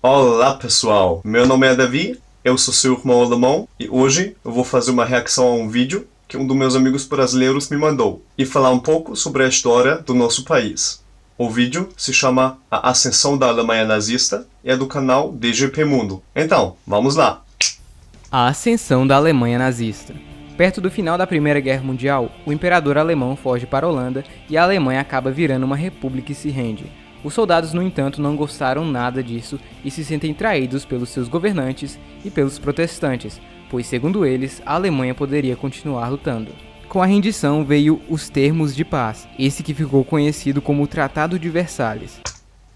Olá pessoal, meu nome é Davi, eu sou seu irmão alemão e hoje eu vou fazer uma reação a um vídeo que um dos meus amigos brasileiros me mandou e falar um pouco sobre a história do nosso país. O vídeo se chama A Ascensão da Alemanha Nazista e é do canal DGP Mundo. Então, vamos lá! A ascensão da Alemanha nazista. Perto do final da Primeira Guerra Mundial, o imperador alemão foge para a Holanda e a Alemanha acaba virando uma república e se rende. Os soldados, no entanto, não gostaram nada disso e se sentem traídos pelos seus governantes e pelos protestantes, pois, segundo eles, a Alemanha poderia continuar lutando. Com a rendição veio os termos de paz, esse que ficou conhecido como o Tratado de Versalhes.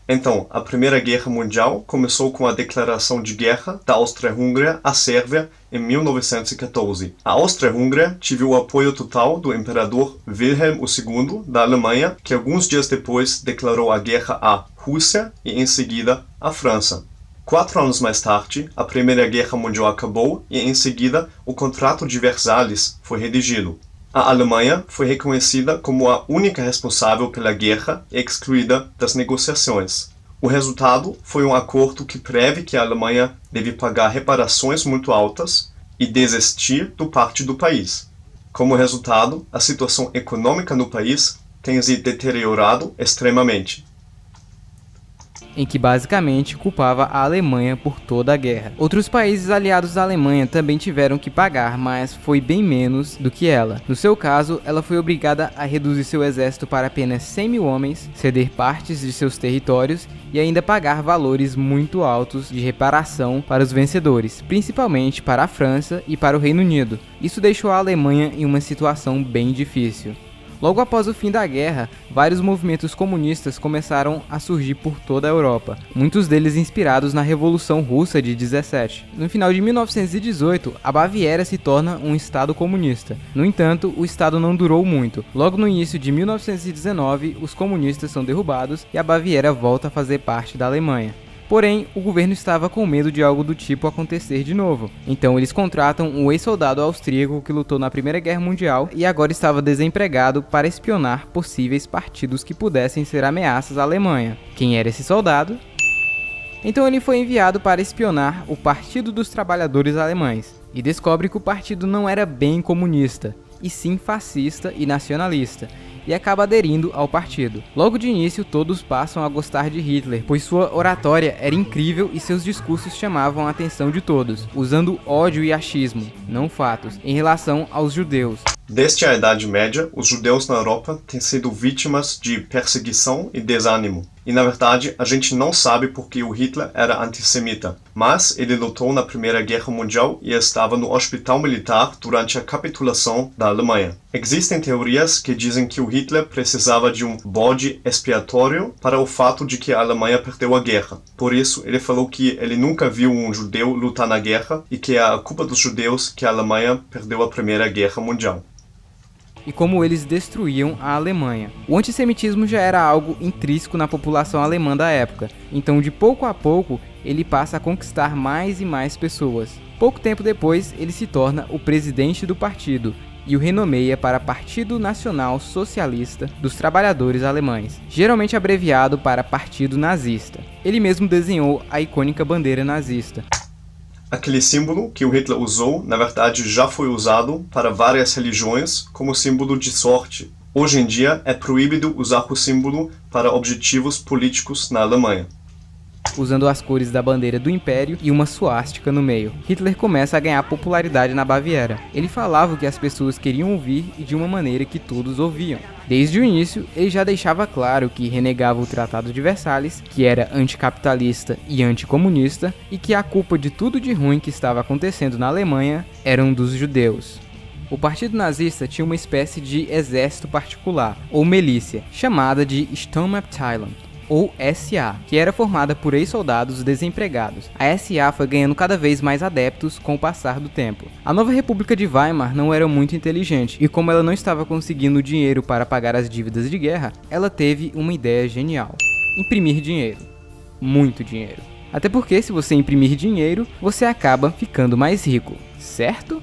Então, a Primeira Guerra Mundial começou com a declaração de guerra da Áustria-Hungria à Sérvia em 1914. A Áustria-Hungria teve o apoio total do imperador Wilhelm II da Alemanha, que alguns dias depois declarou a guerra à Rússia e em seguida à França. 4 anos mais tarde, a Primeira Guerra Mundial acabou e em seguida o Tratado de Versalhes foi redigido. A Alemanha foi reconhecida como a única responsável pela guerra e excluída das negociações. O resultado foi um acordo que prevê que a Alemanha deve pagar reparações muito altas e desistir do parte do país. Como resultado, a situação econômica no país tem se deteriorado extremamente, Em que basicamente culpava a Alemanha por toda a guerra. Outros países aliados à Alemanha também tiveram que pagar, mas foi bem menos do que ela. No seu caso, ela foi obrigada a reduzir seu exército para apenas 100 mil homens, ceder partes de seus territórios e ainda pagar valores muito altos de reparação para os vencedores, principalmente para a França e para o Reino Unido. Isso deixou a Alemanha em uma situação bem difícil. Logo após o fim da guerra, vários movimentos comunistas começaram a surgir por toda a Europa, muitos deles inspirados na Revolução Russa de 17. No final de 1918, a Baviera se torna um estado comunista. No entanto, o estado não durou muito. Logo no início de 1919, os comunistas são derrubados e a Baviera volta a fazer parte da Alemanha. Porém, o governo estava com medo de algo do tipo acontecer de novo. Então eles contratam um ex-soldado austríaco que lutou na Primeira Guerra Mundial e agora estava desempregado para espionar possíveis partidos que pudessem ser ameaças à Alemanha. Quem era esse soldado? Então ele foi enviado para espionar o Partido dos Trabalhadores Alemães e descobre que o partido não era bem comunista, e sim fascista e nacionalista, e acaba aderindo ao partido. Logo de início, todos passam a gostar de Hitler, pois sua oratória era incrível e seus discursos chamavam a atenção de todos, usando ódio e achismo, não fatos, em relação aos judeus. Desde a Idade Média, os judeus na Europa têm sido vítimas de perseguição e desânimo. E na verdade, a gente não sabe porque o Hitler era antissemita, mas ele lutou na Primeira Guerra Mundial e estava no hospital militar durante a capitulação da Alemanha. Existem teorias que dizem que o Hitler precisava de um bode expiatório para o fato de que a Alemanha perdeu a guerra. Por isso, ele falou que ele nunca viu um judeu lutar na guerra e que é a culpa dos judeus que a Alemanha perdeu a Primeira Guerra Mundial. E como eles destruíam a Alemanha. O antissemitismo já era algo intrínseco na população alemã da época, então de pouco a pouco ele passa a conquistar mais e mais pessoas. Pouco tempo depois, ele se torna o presidente do partido e o renomeia para Partido Nacional Socialista dos Trabalhadores Alemães, geralmente abreviado para Partido Nazista. Ele mesmo desenhou a icônica bandeira nazista. Aquele símbolo que o Hitler usou, na verdade, já foi usado para várias religiões como símbolo de sorte. Hoje em dia, é proibido usar o símbolo para objetivos políticos na Alemanha. Usando as cores da bandeira do Império e uma suástica no meio, Hitler começa a ganhar popularidade na Baviera. Ele falava o que as pessoas queriam ouvir e de uma maneira que todos ouviam. Desde o início, ele já deixava claro que renegava o Tratado de Versalhes, que era anticapitalista e anticomunista, e que a culpa de tudo de ruim que estava acontecendo na Alemanha eram dos judeus. O partido nazista tinha uma espécie de exército particular, ou milícia, chamada de Sturmabteilung, ou SA, que era formada por ex-soldados desempregados. A SA foi ganhando cada vez mais adeptos com o passar do tempo. A nova República de Weimar não era muito inteligente, e como ela não estava conseguindo dinheiro para pagar as dívidas de guerra, ela teve uma ideia genial: imprimir dinheiro. Muito dinheiro. Até porque se você imprimir dinheiro, você acaba ficando mais rico, certo?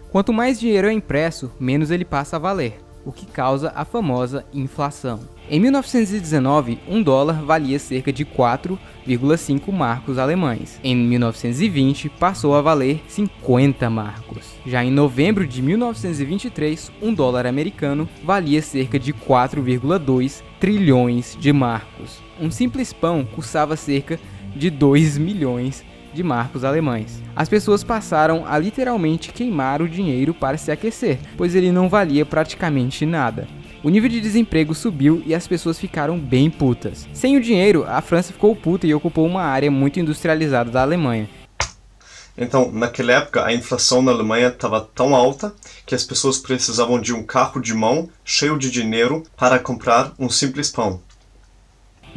Quanto mais dinheiro é impresso, menos ele passa a valer. o que causa a famosa inflação. Em 1919, um dólar valia cerca de 4,5 marcos alemães. Em 1920, passou a valer 50 marcos. Já em novembro de 1923, um dólar americano valia cerca de 4,2 trilhões de marcos. Um simples pão custava cerca de 2 milhões de marcos alemães. As pessoas passaram a literalmente queimar o dinheiro para se aquecer, pois ele não valia praticamente nada. O nível de desemprego subiu e as pessoas ficaram bem putas. Sem o dinheiro, a França ficou puta e ocupou uma área muito industrializada da Alemanha. Então, naquela época, a inflação na Alemanha estava tão alta que as pessoas precisavam de um carro de mão cheio de dinheiro para comprar um simples pão.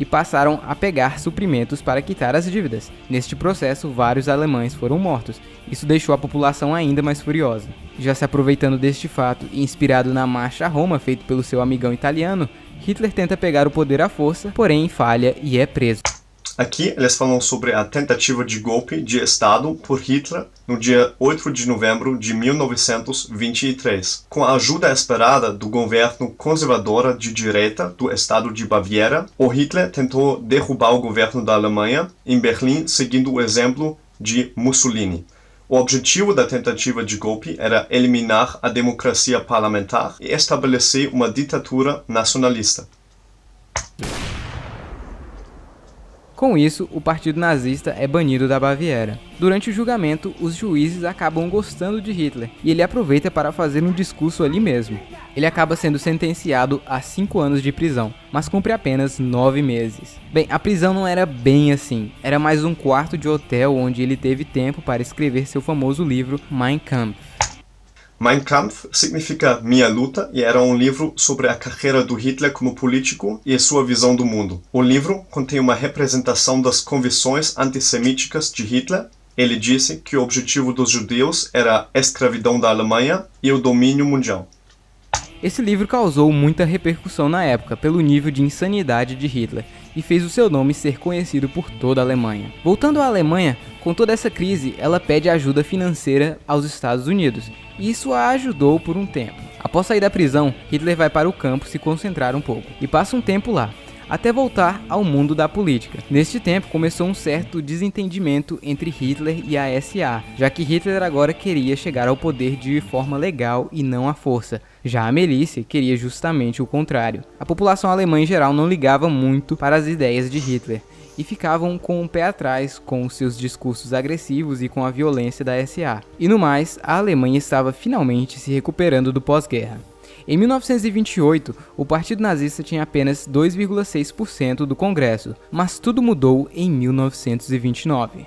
E passaram a pegar suprimentos para quitar as dívidas. Neste processo, vários alemães foram mortos. Isso deixou a população ainda mais furiosa. Já se aproveitando deste fato e inspirado na Marcha a Roma feito pelo seu amigão italiano, Hitler tenta pegar o poder à força, porém falha e é preso. Aqui eles falam sobre a tentativa de golpe de Estado por Hitler no dia 8 de novembro de 1923. Com a ajuda esperada do governo conservador de direita do estado de Baviera, o Hitler tentou derrubar o governo da Alemanha em Berlim, seguindo o exemplo de Mussolini. O objetivo da tentativa de golpe era eliminar a democracia parlamentar e estabelecer uma ditadura nacionalista. Com isso, o partido nazista é banido da Baviera. Durante o julgamento, os juízes acabam gostando de Hitler e ele aproveita para fazer um discurso ali mesmo. Ele acaba sendo sentenciado a 5 anos de prisão, mas cumpre apenas 9 meses. Bem, a prisão não era bem assim, era mais um quarto de hotel onde ele teve tempo para escrever seu famoso livro Mein Kampf. Mein Kampf significa Minha Luta e era um livro sobre a carreira do Hitler como político e a sua visão do mundo. O livro contém uma representação das convicções antissemíticas de Hitler. Ele disse que o objetivo dos judeus era a escravidão da Alemanha e o domínio mundial. Esse livro causou muita repercussão na época pelo nível de insanidade de Hitler e fez o seu nome ser conhecido por toda a Alemanha. Voltando à Alemanha, com toda essa crise, ela pede ajuda financeira aos Estados Unidos, e isso a ajudou por um tempo. Após sair da prisão, Hitler vai para o campo se concentrar um pouco, e passa um tempo lá, até voltar ao mundo da política. Neste tempo começou um certo desentendimento entre Hitler e a SA, já que Hitler agora queria chegar ao poder de forma legal e não à força. Já a milícia queria justamente o contrário. A população alemã em geral não ligava muito para as ideias de Hitler e ficavam com o pé atrás com os seus discursos agressivos e com a violência da SA. E no mais, a Alemanha estava finalmente se recuperando do pós-guerra. Em 1928, o Partido Nazista tinha apenas 2,6% do Congresso, mas tudo mudou em 1929.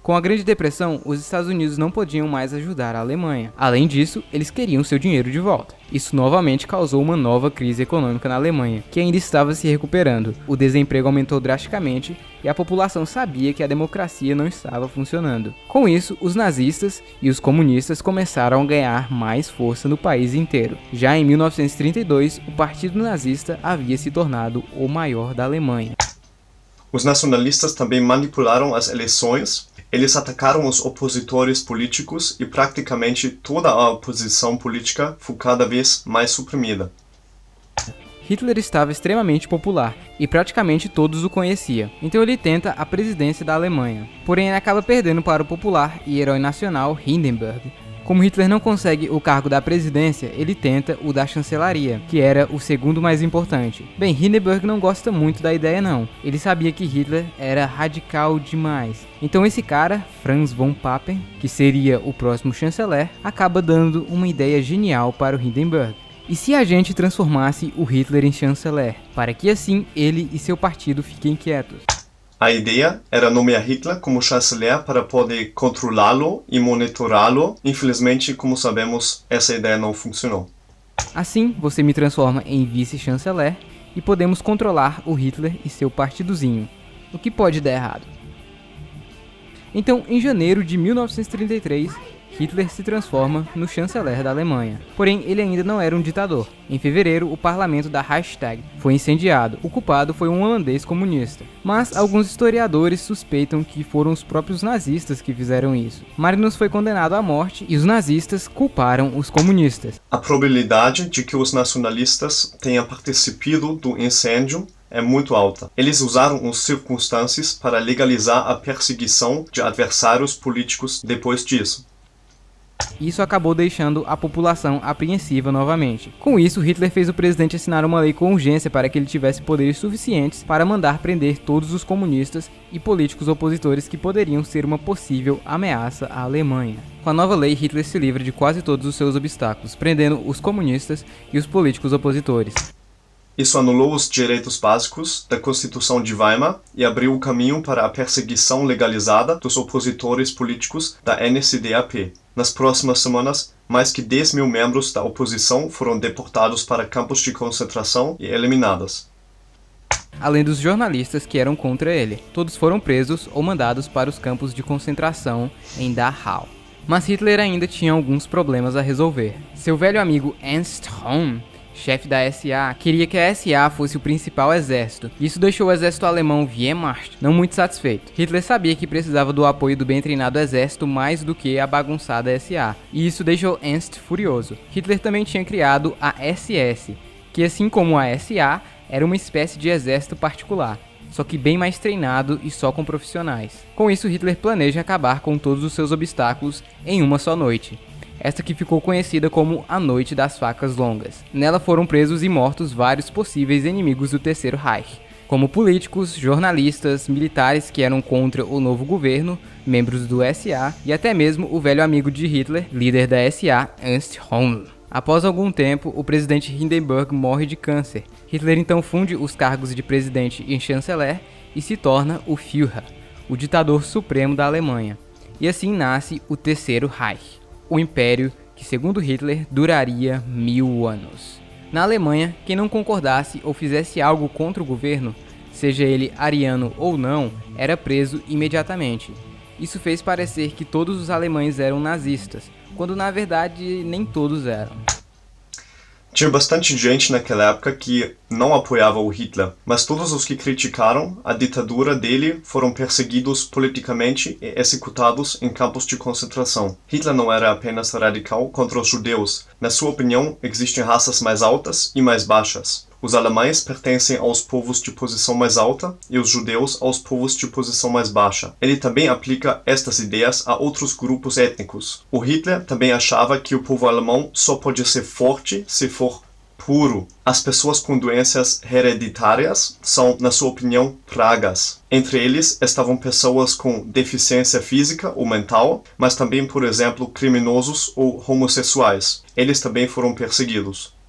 Com a Grande Depressão, os Estados Unidos não podiam mais ajudar a Alemanha. Além disso, eles queriam seu dinheiro de volta. Isso novamente causou uma nova crise econômica na Alemanha, que ainda estava se recuperando. O desemprego aumentou drasticamente e a população sabia que a democracia não estava funcionando. Com isso, os nazistas e os comunistas começaram a ganhar mais força no país inteiro. Já em 1932, o Partido Nazista havia se tornado o maior da Alemanha. Os nacionalistas também manipularam as eleições. Eles atacaram os opositores políticos e praticamente toda a oposição política foi cada vez mais suprimida. Hitler estava extremamente popular e praticamente todos o conheciam, então ele tenta a presidência da Alemanha. Porém, ele acaba perdendo para o popular e herói nacional Hindenburg. Como Hitler não consegue o cargo da presidência, ele tenta o da chancelaria, que era o segundo mais importante. Bem, Hindenburg não gosta muito da ideia não, ele sabia que Hitler era radical demais. Então esse cara, Franz von Papen, que seria o próximo chanceler, acaba dando uma ideia genial para o Hindenburg. E se a gente transformasse o Hitler em chanceler, para que assim ele e seu partido fiquem quietos? A ideia era nomear Hitler como chanceler para poder controlá-lo e monitorá-lo. Infelizmente, como sabemos, essa ideia não funcionou. Assim, você me transforma em vice-chanceler e podemos controlar o Hitler e seu partidozinho. O que pode dar errado? Então, em janeiro de 1933, Hitler se transforma no chanceler da Alemanha. Porém, ele ainda não era um ditador. Em fevereiro, o parlamento da Reichstag foi incendiado. O culpado foi um holandês comunista. Mas alguns historiadores suspeitam que foram os próprios nazistas que fizeram isso. Marinus foi condenado à morte e os nazistas culparam os comunistas. A probabilidade de que os nacionalistas tenham participado do incêndio é muito alta. Eles usaram as circunstâncias para legalizar a perseguição de adversários políticos depois disso. Isso acabou deixando a população apreensiva novamente. Com isso, Hitler fez o presidente assinar uma lei com urgência para que ele tivesse poderes suficientes para mandar prender todos os comunistas e políticos opositores que poderiam ser uma possível ameaça à Alemanha. Com a nova lei, Hitler se livra de quase todos os seus obstáculos, prendendo os comunistas e os políticos opositores. Isso anulou os direitos básicos da Constituição de Weimar e abriu o caminho para a perseguição legalizada dos opositores políticos da NSDAP. Nas próximas semanas, mais que 10 mil membros da oposição foram deportados para campos de concentração e eliminados. Além dos jornalistas que eram contra ele, todos foram presos ou mandados para os campos de concentração em Dachau. Mas Hitler ainda tinha alguns problemas a resolver. Seu velho amigo Ernst Röhm, chefe da SA, queria que a SA fosse o principal exército. Isso deixou o exército alemão Wehrmacht não muito satisfeito. Hitler sabia que precisava do apoio do bem treinado exército mais do que a bagunçada SA, e isso deixou Ernst furioso. Hitler também tinha criado a SS, que assim como a SA, era uma espécie de exército particular, só que bem mais treinado e só com profissionais. Com isso, Hitler planeja acabar com todos os seus obstáculos em uma só noite. Esta que ficou conhecida como a Noite das Facas Longas. Nela foram presos e mortos vários possíveis inimigos do Terceiro Reich, como políticos, jornalistas, militares que eram contra o novo governo, membros do SA e até mesmo o velho amigo de Hitler, líder da SA, Ernst Röhm. Após algum tempo, o presidente Hindenburg morre de câncer. Hitler então funde os cargos de presidente e chanceler e se torna o Führer, o ditador supremo da Alemanha. E assim nasce o Terceiro Reich, o império que, segundo Hitler, duraria 1000 anos. Na Alemanha, quem não concordasse ou fizesse algo contra o governo, seja ele ariano ou não, era preso imediatamente. Isso fez parecer que todos os alemães eram nazistas, quando na verdade nem todos eram. Tinha bastante gente naquela época que não apoiava o Hitler, mas todos os que criticaram a ditadura dele foram perseguidos politicamente e executados em campos de concentração. Hitler não era apenas radical contra os judeus. Na sua opinião, existem raças mais altas e mais baixas. Os alemães pertencem aos povos de posição mais alta e os judeus aos povos de posição mais baixa. Ele também aplica estas ideias a outros grupos étnicos. O Hitler também achava que o povo alemão só pode ser forte se for puro. As pessoas com doenças hereditárias são, na sua opinião, pragas. Entre eles estavam pessoas com deficiência física ou mental, mas também, por exemplo, criminosos ou homossexuais. Eles também foram perseguidos.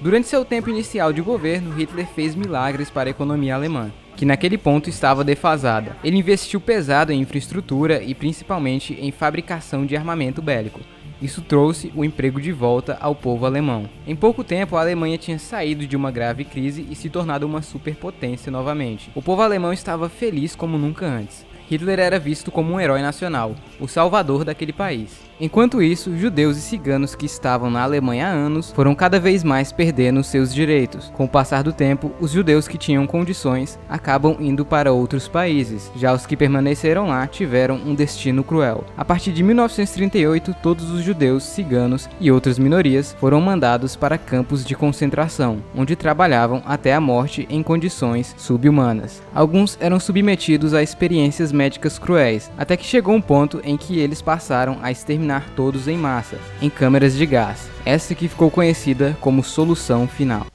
Durante seu tempo inicial de governo, Hitler fez milagres para a economia alemã, que naquele ponto estava defasada. Ele investiu pesado em infraestrutura e principalmente em fabricação de armamento bélico. Isso trouxe o emprego de volta ao povo alemão. Em pouco tempo, a Alemanha tinha saído de uma grave crise e se tornado uma superpotência novamente. O povo alemão estava feliz como nunca antes. Hitler era visto como um herói nacional, o salvador daquele país. Enquanto isso, judeus e ciganos que estavam na Alemanha há anos foram cada vez mais perdendo seus direitos. Com o passar do tempo, os judeus que tinham condições acabam indo para outros países. Já os que permaneceram lá tiveram um destino cruel. A partir de 1938, todos os judeus, ciganos e outras minorias foram mandados para campos de concentração, onde trabalhavam até a morte em condições subhumanas. Alguns eram submetidos a experiências médicas cruéis, até que chegou um ponto em que eles passaram a exterminar todos em massa, em câmeras de gás. Essa que ficou conhecida como solução final.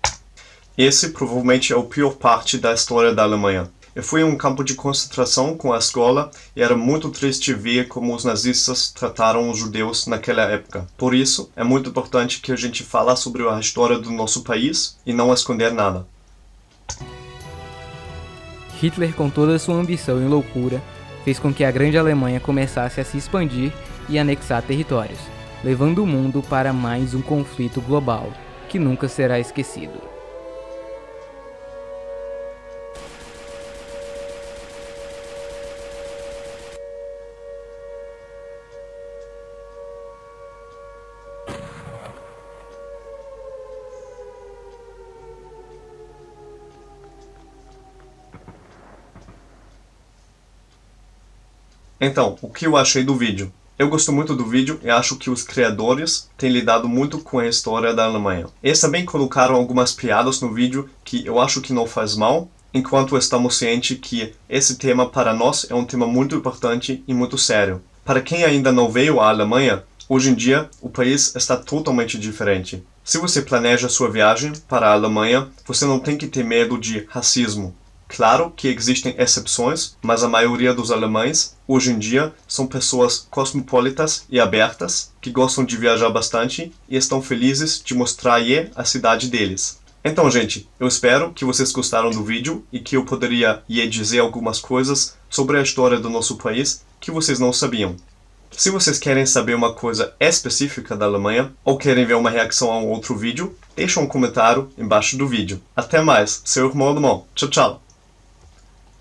Esse provavelmente é a pior parte da história da Alemanha. Eu fui em um campo de concentração com a escola e era muito triste ver como os nazistas trataram os judeus naquela época. Por isso, é muito importante que a gente fale sobre a história do nosso país e não esconder nada. Hitler, com toda a sua ambição e loucura, fez com que a grande Alemanha começasse a se expandir e anexar territórios, levando o mundo para mais um conflito global, que nunca será esquecido. Então, o que eu achei do vídeo? Eu gosto muito do vídeo e acho que os criadores têm lidado muito com a história da Alemanha. Eles também colocaram algumas piadas no vídeo que eu acho que não faz mal, enquanto estamos cientes que esse tema para nós é um tema muito importante e muito sério. Para quem ainda não veio à Alemanha, hoje em dia o país está totalmente diferente. Se você planeja sua viagem para a Alemanha, você não tem que ter medo de racismo. Claro que existem exceções, mas a maioria dos alemães, hoje em dia, são pessoas cosmopolitas e abertas, que gostam de viajar bastante e estão felizes de mostrar a cidade deles. Então, gente, eu espero que vocês gostaram do vídeo e que eu poderia dizer algumas coisas sobre a história do nosso país que vocês não sabiam. Se vocês querem saber uma coisa específica da Alemanha ou querem ver uma reação a um outro vídeo, deixa um comentário embaixo do vídeo. Até mais, seu irmão alemão. Tchau, tchau!